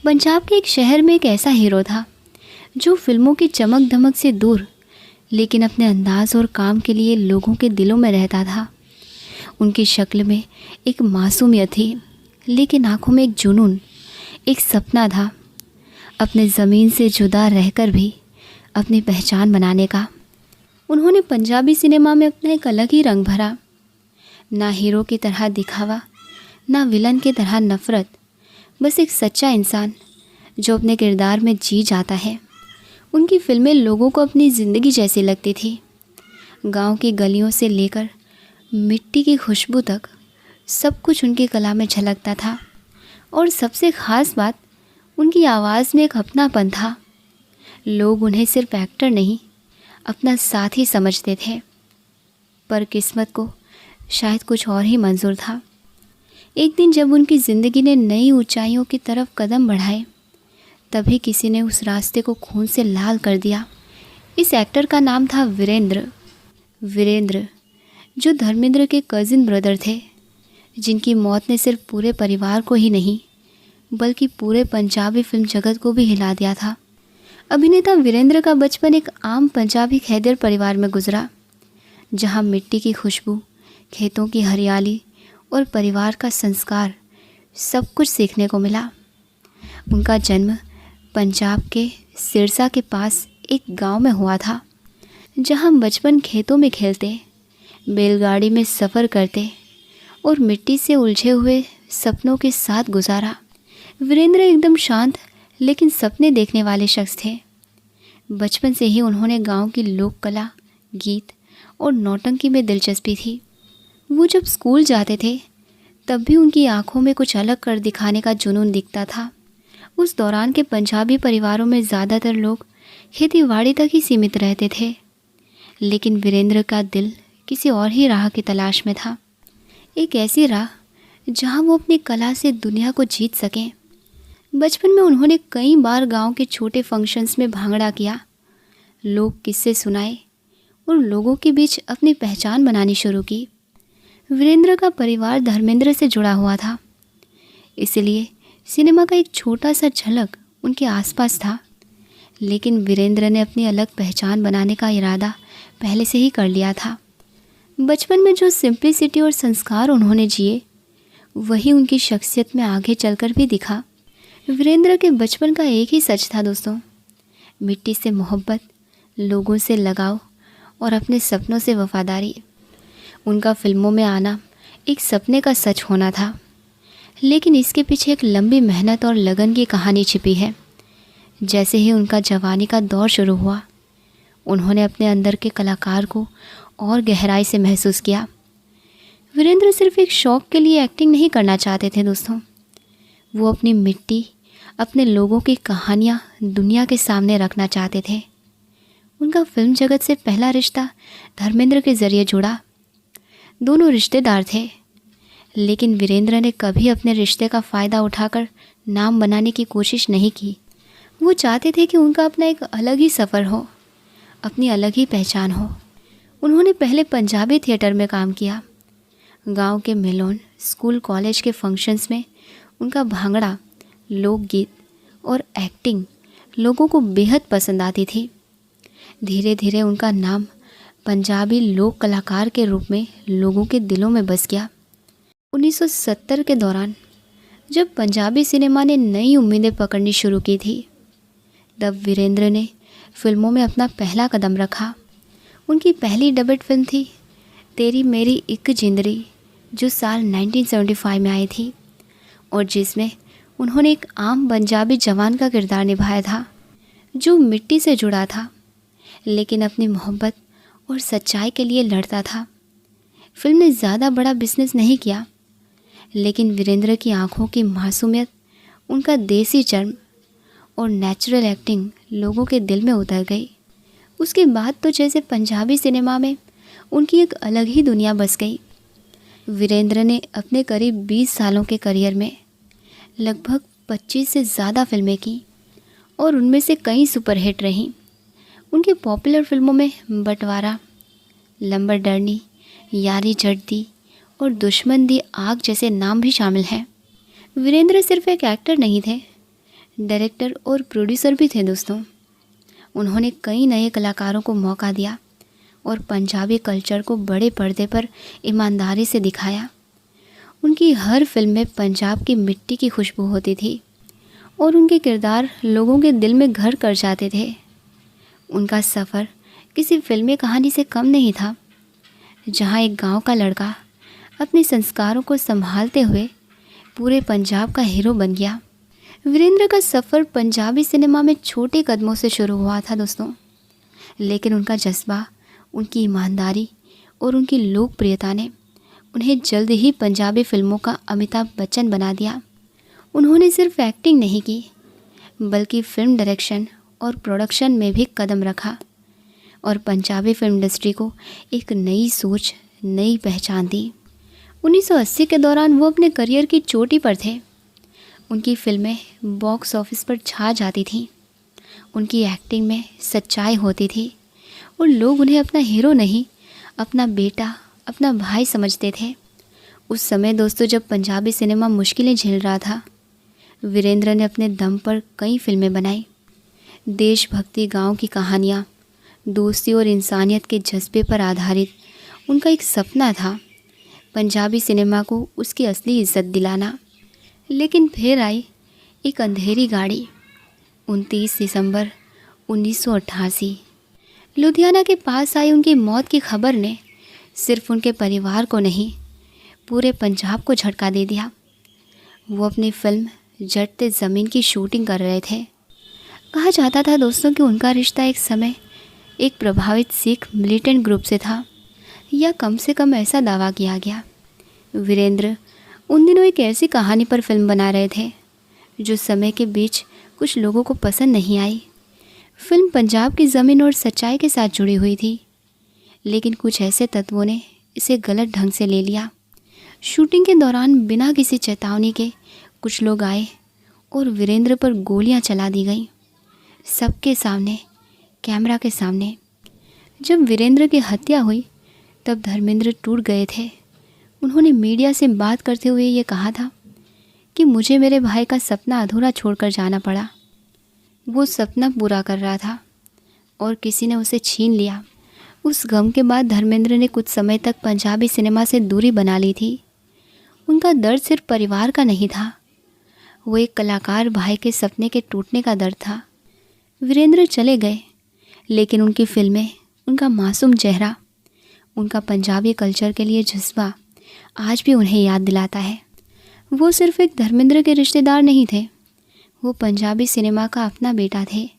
पंजाब के एक शहर में एक ऐसा हीरो था जो फिल्मों की चमक धमक से दूर लेकिन अपने अंदाज और काम के लिए लोगों के दिलों में रहता था। उनकी शक्ल में एक मासूमियत थी, लेकिन आंखों में एक जुनून, एक सपना था अपने ज़मीन से जुदा रहकर भी अपनी पहचान बनाने का। उन्होंने पंजाबी सिनेमा में अपना एक अलग ही रंग भरा। ना हीरो की तरह दिखावा, ना विलन की तरह नफ़रत, बस एक सच्चा इंसान जो अपने किरदार में जी जाता है। उनकी फिल्में लोगों को अपनी ज़िंदगी जैसी लगती थी। गांव की गलियों से लेकर मिट्टी की खुशबू तक सब कुछ उनकी कला में झलकता था। और सबसे ख़ास बात, उनकी आवाज़ में एक अपनापन था। लोग उन्हें सिर्फ एक्टर नहीं, अपना साथी समझते थे। पर किस्मत को शायद कुछ और ही मंजूर था। एक दिन जब उनकी ज़िंदगी ने नई ऊंचाइयों की तरफ कदम बढ़ाए, तभी किसी ने उस रास्ते को खून से लाल कर दिया। इस एक्टर का नाम था वीरेंद्र, जो धर्मेंद्र के कज़िन ब्रदर थे, जिनकी मौत ने सिर्फ पूरे परिवार को ही नहीं बल्कि पूरे पंजाबी फिल्म जगत को भी हिला दिया था। अभिनेता वीरेंद्र का बचपन एक आम पंजाबी खैदर परिवार में गुजरा, जहां मिट्टी की खुशबू, खेतों की हरियाली और परिवार का संस्कार सब कुछ सीखने को मिला। उनका जन्म पंजाब के सिरसा के पास एक गांव में हुआ था, जहां बचपन खेतों में खेलते, बैलगाड़ी में सफ़र करते और मिट्टी से उलझे हुए सपनों के साथ गुजारा। वीरेंद्र एकदम शांत लेकिन सपने देखने वाले शख्स थे। बचपन से ही उन्होंने गांव की लोक कला, गीत और नौटंकी में दिलचस्पी थी। वो जब स्कूल जाते थे तब भी उनकी आंखों में कुछ अलग कर दिखाने का जुनून दिखता था। उस दौरान के पंजाबी परिवारों में ज़्यादातर लोग खेतीबाड़ी तक ही सीमित रहते थे, लेकिन वीरेंद्र का दिल किसी और ही राह की तलाश में था। एक ऐसी राह जहां वो अपनी कला से दुनिया को जीत सकें। बचपन में उन्होंने कई बार गांव के छोटे फंक्शंस में भांगड़ा किया, लोग किस्से सुनाए और लोगों के बीच अपनी पहचान बनानी शुरू की। वीरेंद्र का परिवार धर्मेंद्र से जुड़ा हुआ था, इसलिए सिनेमा का एक छोटा सा झलक उनके आसपास था। लेकिन वीरेंद्र ने अपनी अलग पहचान बनाने का इरादा पहले से ही कर लिया था। बचपन में जो सिंप्लिसिटी और संस्कार उन्होंने जिए, वही उनकी शख्सियत में आगे चलकर भी दिखा। वीरेंद्र के बचपन का एक ही सच था दोस्तों, मिट्टी से मोहब्बत, लोगों से लगाव और अपने सपनों से वफादारी। उनका फिल्मों में आना एक सपने का सच होना था, लेकिन इसके पीछे एक लंबी मेहनत और लगन की कहानी छिपी है। जैसे ही उनका जवानी का दौर शुरू हुआ, उन्होंने अपने अंदर के कलाकार को और गहराई से महसूस किया। वीरेंद्र सिर्फ एक शौक़ के लिए एक्टिंग नहीं करना चाहते थे दोस्तों, वो अपनी मिट्टी, अपने लोगों की कहानियाँ दुनिया के सामने रखना चाहते थे। उनका फिल्म जगत से पहला रिश्ता धर्मेंद्र के ज़रिए जुड़ा। दोनों रिश्तेदार थे, लेकिन वीरेंद्र ने कभी अपने रिश्ते का फ़ायदा उठाकर नाम बनाने की कोशिश नहीं की। वो चाहते थे कि उनका अपना एक अलग ही सफ़र हो, अपनी अलग ही पहचान हो। उन्होंने पहले पंजाबी थिएटर में काम किया। गांव के मेलोन, स्कूल, कॉलेज के फंक्शंस में उनका भांगड़ा, लोकगीत और एक्टिंग लोगों को बेहद पसंद आती थी। धीरे धीरे उनका नाम पंजाबी लोक कलाकार के रूप में लोगों के दिलों में बस गया। 1970 के दौरान जब पंजाबी सिनेमा ने नई उम्मीदें पकड़नी शुरू की थी, तब वीरेंद्र ने फिल्मों में अपना पहला कदम रखा। उनकी पहली डबल फिल्म थी तेरी मेरी एक जिंदरी, जो साल 1975 में आई थी और जिसमें उन्होंने एक आम पंजाबी जवान का किरदार निभाया था, जो मिट्टी से जुड़ा था लेकिन अपनी मोहब्बत और सच्चाई के लिए लड़ता था। फिल्म ने ज़्यादा बड़ा बिजनेस नहीं किया, लेकिन वीरेंद्र की आंखों की मासूमियत, उनका देसी चर्म और नेचुरल एक्टिंग लोगों के दिल में उतर गई। उसके बाद तो जैसे पंजाबी सिनेमा में उनकी एक अलग ही दुनिया बस गई। वीरेंद्र ने अपने करीब 20 सालों के करियर में लगभग 25 से ज़्यादा फिल्में की और उनमें से कई सुपरहिट रहीं। उनकी पॉपुलर फिल्मों में बंटवारा, लंबर डरनी, यारी जट्टी और दुश्मन दी आग जैसे नाम भी शामिल हैं। वीरेंद्र सिर्फ एक एक्टर नहीं थे, डायरेक्टर और प्रोड्यूसर भी थे दोस्तों। उन्होंने कई नए कलाकारों को मौका दिया और पंजाबी कल्चर को बड़े पर्दे पर ईमानदारी से दिखाया। उनकी हर फिल्म में पंजाब की मिट्टी की खुशबू होती थी और उनके किरदार लोगों के दिल में घर कर जाते थे। उनका सफ़र किसी फिल्मी कहानी से कम नहीं था, जहां एक गांव का लड़का अपने संस्कारों को संभालते हुए पूरे पंजाब का हीरो बन गया। वीरेंद्र का सफ़र पंजाबी सिनेमा में छोटे कदमों से शुरू हुआ था दोस्तों, लेकिन उनका जज्बा, उनकी ईमानदारी और उनकी लोकप्रियता ने उन्हें जल्द ही पंजाबी फिल्मों का अमिताभ बच्चन बना दिया। उन्होंने सिर्फ एक्टिंग नहीं की, बल्कि फिल्म डायरेक्शन और प्रोडक्शन में भी कदम रखा और पंजाबी फिल्म इंडस्ट्री को एक नई सोच, नई पहचान दी। 1980 के दौरान वो अपने करियर की चोटी पर थे। उनकी फिल्में बॉक्स ऑफिस पर छा जाती थीं। उनकी एक्टिंग में सच्चाई होती थी और लोग उन्हें अपना हीरो नहीं, अपना बेटा, अपना भाई समझते थे। उस समय दोस्तों, जब पंजाबी सिनेमा मुश्किलें झेल रहा था, वीरेंद्र ने अपने दम पर कई फिल्में बनाई। देशभक्ति, गांव की कहानियाँ, दोस्ती और इंसानियत के जज्बे पर आधारित उनका एक सपना था पंजाबी सिनेमा को उसकी असली इज्जत दिलाना। लेकिन फिर आई एक अंधेरी गाड़ी। 29 दिसंबर 1988 लुधियाना के पास आई उनकी मौत की खबर ने सिर्फ उनके परिवार को नहीं, पूरे पंजाब को झटका दे दिया। वो अपनी फिल्म जटते ज़मीन की शूटिंग कर रहे थे। कहा जाता था दोस्तों कि उनका रिश्ता एक समय एक प्रभावित सिख मिलिटेंट ग्रुप से था, या कम से कम ऐसा दावा किया गया। वीरेंद्र उन दिनों एक ऐसी कहानी पर फिल्म बना रहे थे जो समय के बीच कुछ लोगों को पसंद नहीं आई। फिल्म पंजाब की ज़मीन और सच्चाई के साथ जुड़ी हुई थी, लेकिन कुछ ऐसे तत्वों ने इसे गलत ढंग से ले लिया। शूटिंग के दौरान बिना किसी चेतावनी के कुछ लोग आए और वीरेंद्र पर गोलियां चला दी गईं, सबके सामने, कैमरा के सामने। जब वीरेंद्र की हत्या हुई तब धर्मेंद्र टूट गए थे। उन्होंने मीडिया से बात करते हुए ये कहा था कि मुझे मेरे भाई का सपना अधूरा छोड़कर जाना पड़ा। वो सपना पूरा कर रहा था और किसी ने उसे छीन लिया। उस गम के बाद धर्मेंद्र ने कुछ समय तक पंजाबी सिनेमा से दूरी बना ली थी। उनका दर्द सिर्फ परिवार का नहीं था, वो एक कलाकार भाई के सपने के टूटने का दर्द था। वीरेंद्र चले गए, लेकिन उनकी फिल्में, उनका मासूम चेहरा, उनका पंजाबी कल्चर के लिए जज्बा आज भी उन्हें याद दिलाता है। वो सिर्फ एक धर्मेंद्र के रिश्तेदार नहीं थे, वो पंजाबी सिनेमा का अपना बेटा थे।